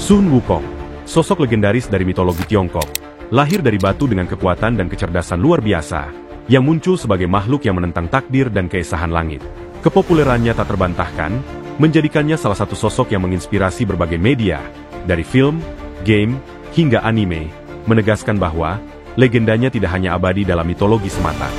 Sun Wukong, sosok legendaris dari mitologi Tiongkok, lahir dari batu dengan kekuatan dan kecerdasan luar biasa, yang muncul sebagai makhluk yang menentang takdir dan keesahan langit. Kepopulerannya tak terbantahkan, menjadikannya salah satu sosok yang menginspirasi berbagai media, dari film, game, hingga anime, menegaskan bahwa legendanya tidak hanya abadi dalam mitologi semata.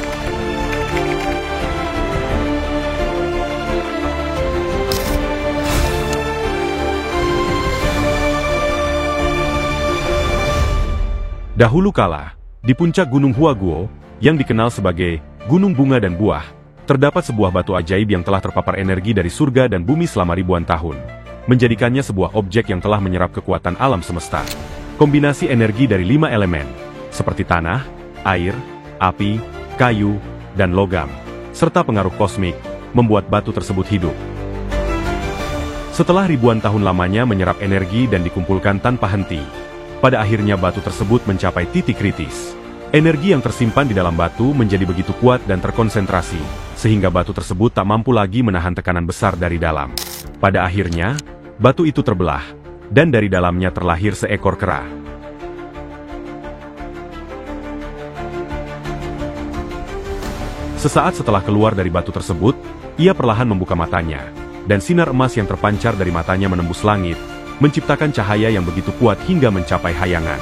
Dahulu kala, di puncak Gunung Huaguo, yang dikenal sebagai Gunung Bunga dan Buah, terdapat sebuah batu ajaib yang telah terpapar energi dari surga dan bumi selama ribuan tahun, menjadikannya sebuah objek yang telah menyerap kekuatan alam semesta. Kombinasi energi dari 5 elemen, seperti tanah, air, api, kayu, dan logam, serta pengaruh kosmik, membuat batu tersebut hidup. Setelah ribuan tahun lamanya menyerap energi dan dikumpulkan tanpa henti, pada akhirnya batu tersebut mencapai titik kritis. Energi yang tersimpan di dalam batu menjadi begitu kuat dan terkonsentrasi, sehingga batu tersebut tak mampu lagi menahan tekanan besar dari dalam. Pada akhirnya, batu itu terbelah, dan dari dalamnya terlahir seekor kera. Sesaat setelah keluar dari batu tersebut, ia perlahan membuka matanya, dan sinar emas yang terpancar dari matanya menembus langit, menciptakan cahaya yang begitu kuat hingga mencapai hayangan.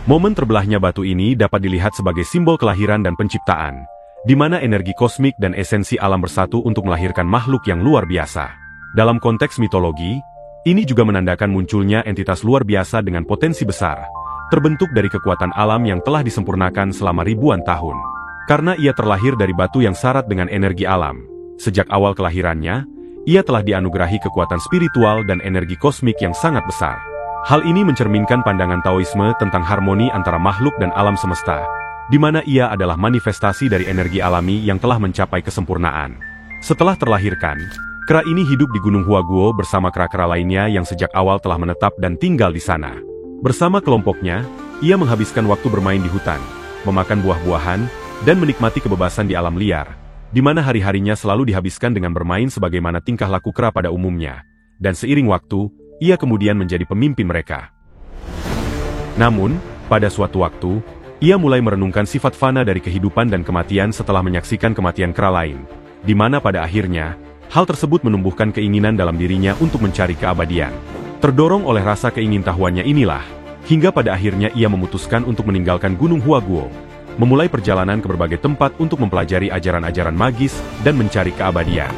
Momen terbelahnya batu ini dapat dilihat sebagai simbol kelahiran dan penciptaan, di mana energi kosmik dan esensi alam bersatu untuk melahirkan makhluk yang luar biasa. Dalam konteks mitologi, ini juga menandakan munculnya entitas luar biasa dengan potensi besar, terbentuk dari kekuatan alam yang telah disempurnakan selama ribuan tahun. Karena ia terlahir dari batu yang syarat dengan energi alam, sejak awal kelahirannya, ia telah dianugerahi kekuatan spiritual dan energi kosmik yang sangat besar. Hal ini mencerminkan pandangan Taoisme tentang harmoni antara makhluk dan alam semesta, di mana ia adalah manifestasi dari energi alami yang telah mencapai kesempurnaan. Setelah terlahirkan, kera ini hidup di Gunung Huaguo bersama kera-kera lainnya yang sejak awal telah menetap dan tinggal di sana. Bersama kelompoknya, ia menghabiskan waktu bermain di hutan, memakan buah-buahan, dan menikmati kebebasan di alam liar, di mana hari-harinya selalu dihabiskan dengan bermain sebagaimana tingkah laku kera pada umumnya, dan seiring waktu, ia kemudian menjadi pemimpin mereka. Namun, pada suatu waktu, ia mulai merenungkan sifat fana dari kehidupan dan kematian setelah menyaksikan kematian kera lain, di mana pada akhirnya, hal tersebut menumbuhkan keinginan dalam dirinya untuk mencari keabadian. Terdorong oleh rasa keingintahuannya inilah, hingga pada akhirnya ia memutuskan untuk meninggalkan Gunung Huaguo, memulai perjalanan ke berbagai tempat untuk mempelajari ajaran-ajaran magis dan mencari keabadian.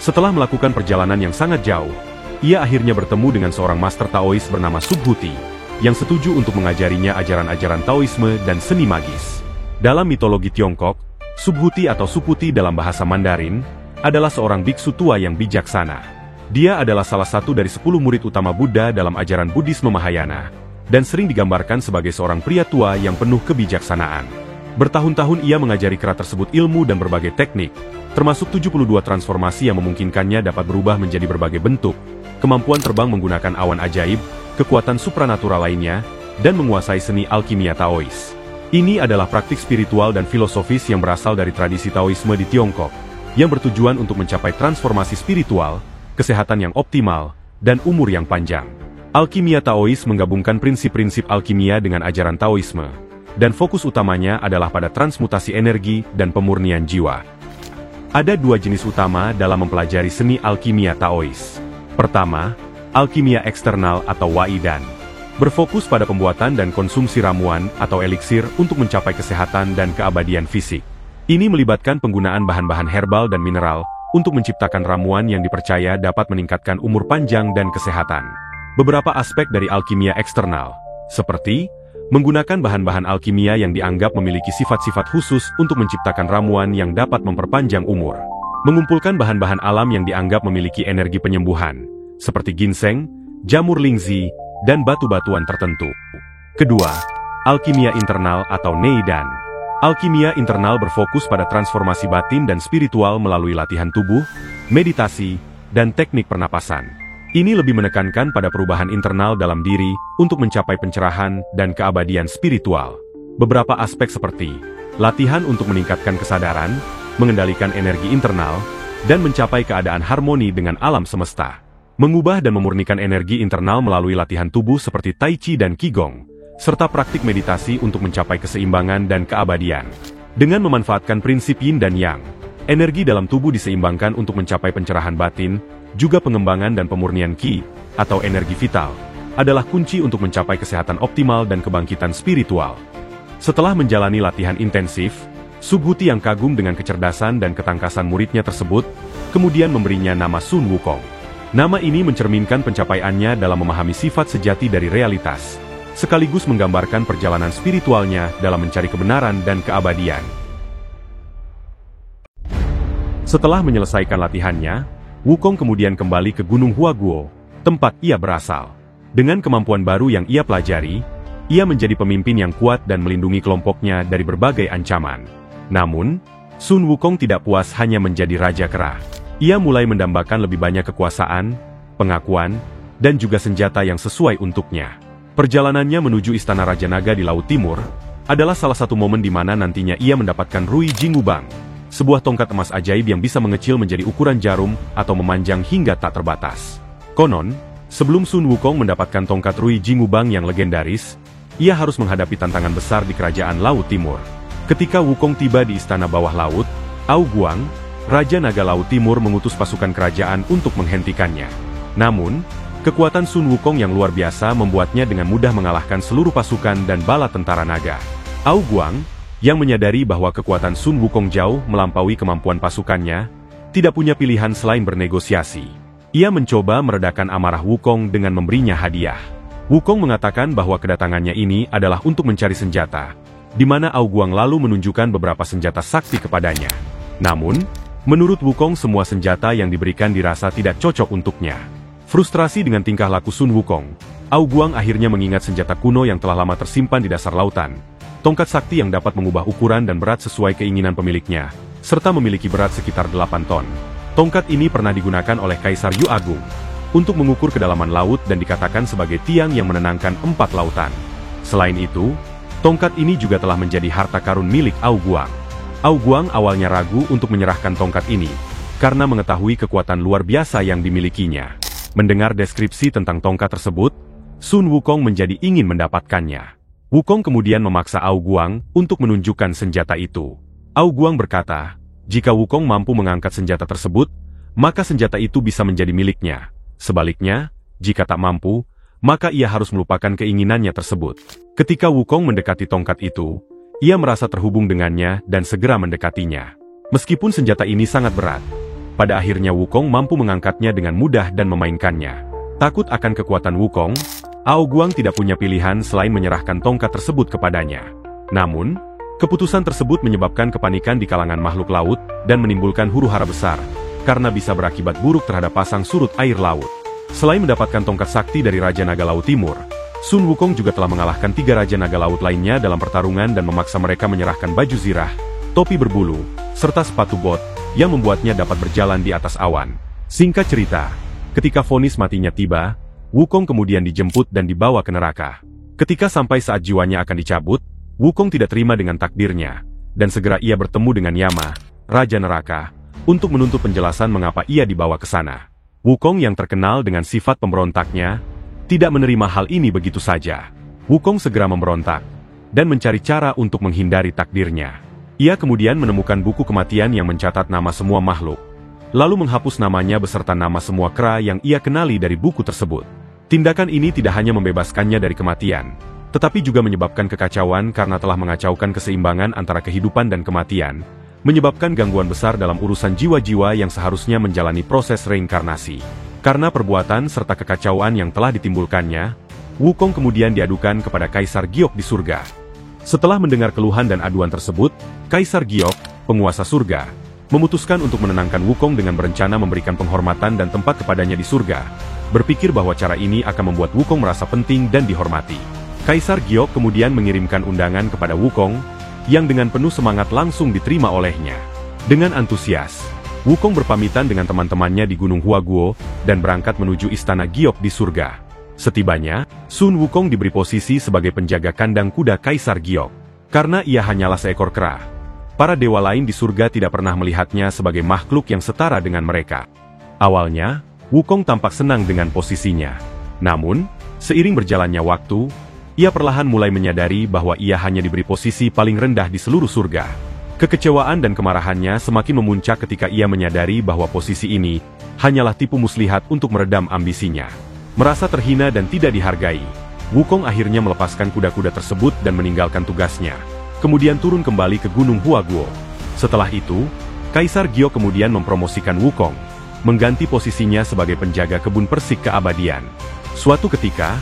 Setelah melakukan perjalanan yang sangat jauh, ia akhirnya bertemu dengan seorang master Taois bernama Subhuti, yang setuju untuk mengajarinya ajaran-ajaran Taoisme dan seni magis. Dalam mitologi Tiongkok, Subhuti atau Subhuti dalam bahasa Mandarin, adalah seorang biksu tua yang bijaksana. Dia adalah salah satu dari 10 murid utama Buddha dalam ajaran Buddhisme Mahayana, dan sering digambarkan sebagai seorang pria tua yang penuh kebijaksanaan. Bertahun-tahun ia mengajari kera tersebut ilmu dan berbagai teknik, termasuk 72 transformasi yang memungkinkannya dapat berubah menjadi berbagai bentuk, kemampuan terbang menggunakan awan ajaib, kekuatan supranatural lainnya, dan menguasai seni alkimia Taois. Ini adalah praktik spiritual dan filosofis yang berasal dari tradisi Taoisme di Tiongkok, yang bertujuan untuk mencapai transformasi spiritual, kesehatan yang optimal, dan umur yang panjang. Alkimia Taois menggabungkan prinsip-prinsip alkimia dengan ajaran Taoisme, dan fokus utamanya adalah pada transmutasi energi dan pemurnian jiwa. Ada 2 jenis utama dalam mempelajari seni alkimia Taois. Pertama, alkimia eksternal atau Waidan, berfokus pada pembuatan dan konsumsi ramuan atau eliksir untuk mencapai kesehatan dan keabadian fisik. Ini melibatkan penggunaan bahan-bahan herbal dan mineral untuk menciptakan ramuan yang dipercaya dapat meningkatkan umur panjang dan kesehatan. Beberapa aspek dari alkimia eksternal, seperti menggunakan bahan-bahan alkimia yang dianggap memiliki sifat-sifat khusus untuk menciptakan ramuan yang dapat memperpanjang umur. Mengumpulkan bahan-bahan alam yang dianggap memiliki energi penyembuhan, seperti ginseng, jamur lingzi, dan batu-batuan tertentu. Kedua, alkimia internal atau Neidan. Alkimia internal berfokus pada transformasi batin dan spiritual melalui latihan tubuh, meditasi, dan teknik pernapasan. Ini lebih menekankan pada perubahan internal dalam diri untuk mencapai pencerahan dan keabadian spiritual. Beberapa aspek seperti latihan untuk meningkatkan kesadaran, mengendalikan energi internal, dan mencapai keadaan harmoni dengan alam semesta. mengubah dan memurnikan energi internal melalui latihan tubuh seperti Tai Chi dan Qigong, serta praktik meditasi untuk mencapai keseimbangan dan keabadian. Dengan memanfaatkan prinsip Yin dan Yang, energi dalam tubuh diseimbangkan untuk mencapai pencerahan batin, juga pengembangan dan pemurnian Qi, atau energi vital, adalah kunci untuk mencapai kesehatan optimal dan kebangkitan spiritual. Setelah menjalani latihan intensif, Subhuti yang kagum dengan kecerdasan dan ketangkasan muridnya tersebut, kemudian memberinya nama Sun Wukong. Nama ini mencerminkan pencapaiannya dalam memahami sifat sejati dari realitas, sekaligus menggambarkan perjalanan spiritualnya dalam mencari kebenaran dan keabadian. Setelah menyelesaikan latihannya, Wukong kemudian kembali ke Gunung Huaguo, tempat ia berasal. Dengan kemampuan baru yang ia pelajari, ia menjadi pemimpin yang kuat dan melindungi kelompoknya dari berbagai ancaman. Namun, Sun Wukong tidak puas hanya menjadi Raja Kera. Ia mulai mendambakan lebih banyak kekuasaan, pengakuan, dan juga senjata yang sesuai untuknya. Perjalanannya menuju Istana Raja Naga di Laut Timur adalah salah satu momen di mana nantinya ia mendapatkan Rui Jingubang, sebuah tongkat emas ajaib yang bisa mengecil menjadi ukuran jarum atau memanjang hingga tak terbatas. Konon, sebelum Sun Wukong mendapatkan tongkat Rui Jingubang yang legendaris, ia harus menghadapi tantangan besar di Kerajaan Laut Timur. Ketika Wukong tiba di Istana Bawah Laut, Ao Guang, Raja Naga Laut Timur mengutus pasukan kerajaan untuk menghentikannya. Namun, kekuatan Sun Wukong yang luar biasa membuatnya dengan mudah mengalahkan seluruh pasukan dan bala tentara naga. Ao Guang, yang menyadari bahwa kekuatan Sun Wukong jauh melampaui kemampuan pasukannya, tidak punya pilihan selain bernegosiasi. Ia mencoba meredakan amarah Wukong dengan memberinya hadiah. Wukong mengatakan bahwa kedatangannya ini adalah untuk mencari senjata, di mana Ao Guang lalu menunjukkan beberapa senjata sakti kepadanya. Namun, menurut Wukong semua senjata yang diberikan dirasa tidak cocok untuknya. Frustrasi dengan tingkah laku Sun Wukong, Ao Guang akhirnya mengingat senjata kuno yang telah lama tersimpan di dasar lautan. Tongkat sakti yang dapat mengubah ukuran dan berat sesuai keinginan pemiliknya, serta memiliki berat sekitar 8 ton. Tongkat ini pernah digunakan oleh Kaisar Yu Agung untuk mengukur kedalaman laut dan dikatakan sebagai tiang yang menenangkan 4 lautan. Selain itu, tongkat ini juga telah menjadi harta karun milik Ao Guang. Ao Guang awalnya ragu untuk menyerahkan tongkat ini, karena mengetahui kekuatan luar biasa yang dimilikinya. Mendengar deskripsi tentang tongkat tersebut, Sun Wukong menjadi ingin mendapatkannya. Wukong kemudian memaksa Ao Guang untuk menunjukkan senjata itu. Ao Guang berkata, jika Wukong mampu mengangkat senjata tersebut, maka senjata itu bisa menjadi miliknya. Sebaliknya, jika tak mampu, maka ia harus melupakan keinginannya tersebut. Ketika Wukong mendekati tongkat itu, ia merasa terhubung dengannya dan segera mendekatinya. Meskipun senjata ini sangat berat, pada akhirnya Wukong mampu mengangkatnya dengan mudah dan memainkannya. Takut akan kekuatan Wukong, Ao Guang tidak punya pilihan selain menyerahkan tongkat tersebut kepadanya. Namun, keputusan tersebut menyebabkan kepanikan di kalangan makhluk laut dan menimbulkan huru-hara besar, karena bisa berakibat buruk terhadap pasang surut air laut. Selain mendapatkan tongkat sakti dari Raja Naga Laut Timur, Sun Wukong juga telah mengalahkan 3 Raja Naga Laut lainnya dalam pertarungan dan memaksa mereka menyerahkan baju zirah, topi berbulu, serta sepatu bot, yang membuatnya dapat berjalan di atas awan. Singkat cerita, ketika vonis matinya tiba, Wukong kemudian dijemput dan dibawa ke neraka. Ketika sampai saat jiwanya akan dicabut, Wukong tidak terima dengan takdirnya, dan segera ia bertemu dengan Yama, Raja Neraka, untuk menuntut penjelasan mengapa ia dibawa ke sana. Wukong yang terkenal dengan sifat pemberontaknya, tidak menerima hal ini begitu saja. Wukong segera memberontak, dan mencari cara untuk menghindari takdirnya. Ia kemudian menemukan buku kematian yang mencatat nama semua makhluk, lalu menghapus namanya beserta nama semua kera yang ia kenali dari buku tersebut. Tindakan ini tidak hanya membebaskannya dari kematian, tetapi juga menyebabkan kekacauan karena telah mengacaukan keseimbangan antara kehidupan dan kematian, menyebabkan gangguan besar dalam urusan jiwa-jiwa yang seharusnya menjalani proses reinkarnasi. Karena perbuatan serta kekacauan yang telah ditimbulkannya, Wukong kemudian diadukan kepada Kaisar Giok di surga. Setelah mendengar keluhan dan aduan tersebut, Kaisar Giok, penguasa surga, memutuskan untuk menenangkan Wukong dengan berencana memberikan penghormatan dan tempat kepadanya di surga, berpikir bahwa cara ini akan membuat Wukong merasa penting dan dihormati. Kaisar Giok kemudian mengirimkan undangan kepada Wukong, yang dengan penuh semangat langsung diterima olehnya. Dengan antusias, Wukong berpamitan dengan teman-temannya di Gunung Huaguo, dan berangkat menuju istana Giok di surga. Setibanya, Sun Wukong diberi posisi sebagai penjaga kandang kuda Kaisar Giok. Karena ia hanyalah seekor kera, para dewa lain di surga tidak pernah melihatnya sebagai makhluk yang setara dengan mereka. Awalnya, Wukong tampak senang dengan posisinya. Namun, seiring berjalannya waktu, ia perlahan mulai menyadari bahwa ia hanya diberi posisi paling rendah di seluruh surga. Kekecewaan dan kemarahannya semakin memuncak ketika ia menyadari bahwa posisi ini hanyalah tipu muslihat untuk meredam ambisinya. Merasa terhina dan tidak dihargai, Wukong akhirnya melepaskan kuda-kuda tersebut dan meninggalkan tugasnya. Kemudian turun kembali ke Gunung Huaguo. Setelah itu, Kaisar Giok kemudian mempromosikan Wukong, mengganti posisinya sebagai penjaga kebun persik keabadian. Suatu ketika,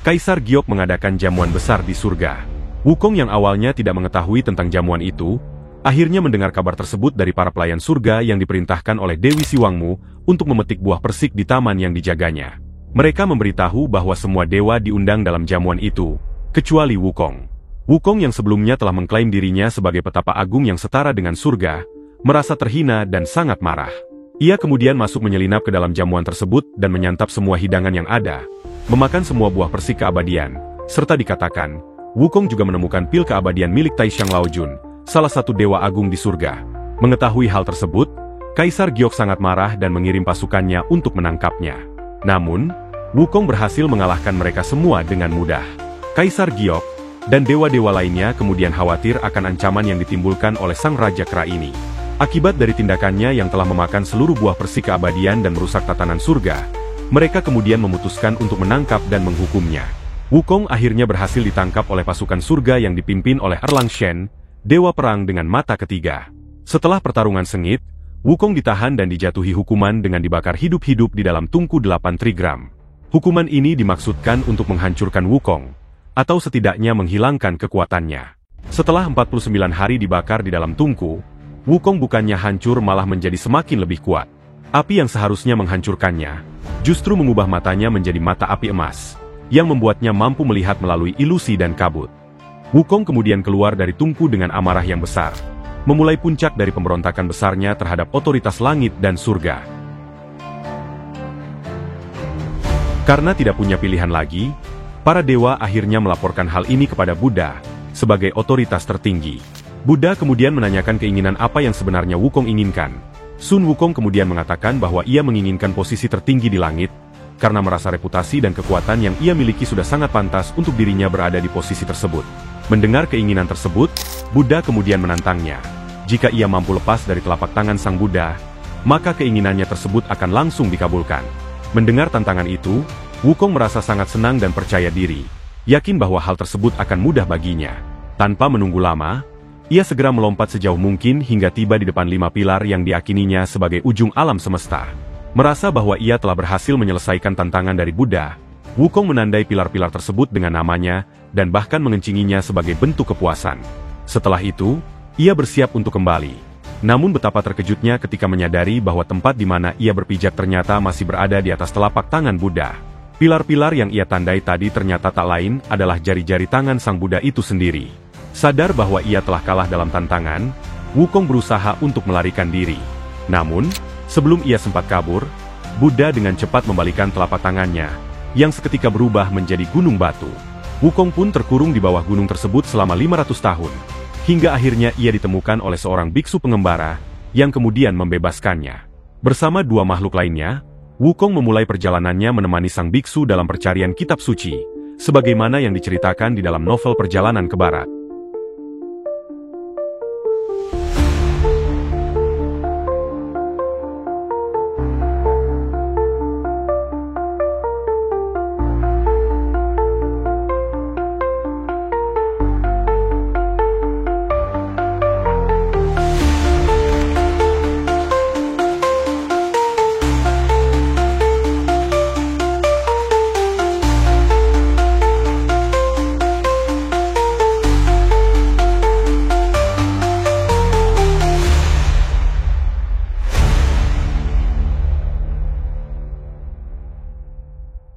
Kaisar Giok mengadakan jamuan besar di surga. Wukong yang awalnya tidak mengetahui tentang jamuan itu, akhirnya mendengar kabar tersebut dari para pelayan surga yang diperintahkan oleh Dewi Siwangmu untuk memetik buah persik di taman yang dijaganya. Mereka memberitahu bahwa semua dewa diundang dalam jamuan itu, kecuali Wukong. Wukong yang sebelumnya telah mengklaim dirinya sebagai petapa agung yang setara dengan surga, merasa terhina dan sangat marah. Ia kemudian masuk menyelinap ke dalam jamuan tersebut dan menyantap semua hidangan yang ada, memakan semua buah persik keabadian, serta dikatakan, Wukong juga menemukan pil keabadian milik Taishan Laojun, salah satu dewa agung di surga. Mengetahui hal tersebut, Kaisar Giok sangat marah dan mengirim pasukannya untuk menangkapnya. Namun, Wukong berhasil mengalahkan mereka semua dengan mudah. Kaisar Giok dan dewa-dewa lainnya kemudian khawatir akan ancaman yang ditimbulkan oleh sang Raja Kera ini. Akibat dari tindakannya yang telah memakan seluruh buah persik keabadian dan merusak tatanan surga, mereka kemudian memutuskan untuk menangkap dan menghukumnya. Wukong akhirnya berhasil ditangkap oleh pasukan surga yang dipimpin oleh Erlang Shen, dewa perang dengan mata ketiga. Setelah pertarungan sengit, Wukong ditahan dan dijatuhi hukuman dengan dibakar hidup-hidup di dalam tungku 8 trigram. Hukuman ini dimaksudkan untuk menghancurkan Wukong, atau setidaknya menghilangkan kekuatannya. Setelah 49 hari dibakar di dalam tungku, Wukong bukannya hancur malah menjadi semakin lebih kuat. Api yang seharusnya menghancurkannya, justru mengubah matanya menjadi mata api emas, yang membuatnya mampu melihat melalui ilusi dan kabut. Wukong kemudian keluar dari tungku dengan amarah yang besar, memulai puncak dari pemberontakan besarnya terhadap otoritas langit dan surga. Karena tidak punya pilihan lagi, para dewa akhirnya melaporkan hal ini kepada Buddha, sebagai otoritas tertinggi. Buddha kemudian menanyakan keinginan apa yang sebenarnya Wukong inginkan. Sun Wukong kemudian mengatakan bahwa ia menginginkan posisi tertinggi di langit, karena merasa reputasi dan kekuatan yang ia miliki sudah sangat pantas untuk dirinya berada di posisi tersebut. Mendengar keinginan tersebut, Buddha kemudian menantangnya. Jika ia mampu lepas dari telapak tangan sang Buddha, maka keinginannya tersebut akan langsung dikabulkan. Mendengar tantangan itu, Wukong merasa sangat senang dan percaya diri, yakin bahwa hal tersebut akan mudah baginya. Tanpa menunggu lama, ia segera melompat sejauh mungkin hingga tiba di depan 5 pilar yang diakininya sebagai ujung alam semesta. Merasa bahwa ia telah berhasil menyelesaikan tantangan dari Buddha, Wukong menandai pilar-pilar tersebut dengan namanya, dan bahkan mengencinginya sebagai bentuk kepuasan. Setelah itu, ia bersiap untuk kembali. Namun betapa terkejutnya ketika menyadari bahwa tempat di mana ia berpijak ternyata masih berada di atas telapak tangan Buddha. Pilar-pilar yang ia tandai tadi ternyata tak lain adalah jari-jari tangan sang Buddha itu sendiri. Sadar bahwa ia telah kalah dalam tantangan, Wukong berusaha untuk melarikan diri. Namun, sebelum ia sempat kabur, Buddha dengan cepat membalikan telapak tangannya, yang seketika berubah menjadi gunung batu. Wukong pun terkurung di bawah gunung tersebut selama 500 tahun, hingga akhirnya ia ditemukan oleh seorang biksu pengembara, yang kemudian membebaskannya. Bersama 2 makhluk lainnya, Wukong memulai perjalanannya menemani sang biksu dalam percarian kitab suci, sebagaimana yang diceritakan di dalam novel Perjalanan ke Barat.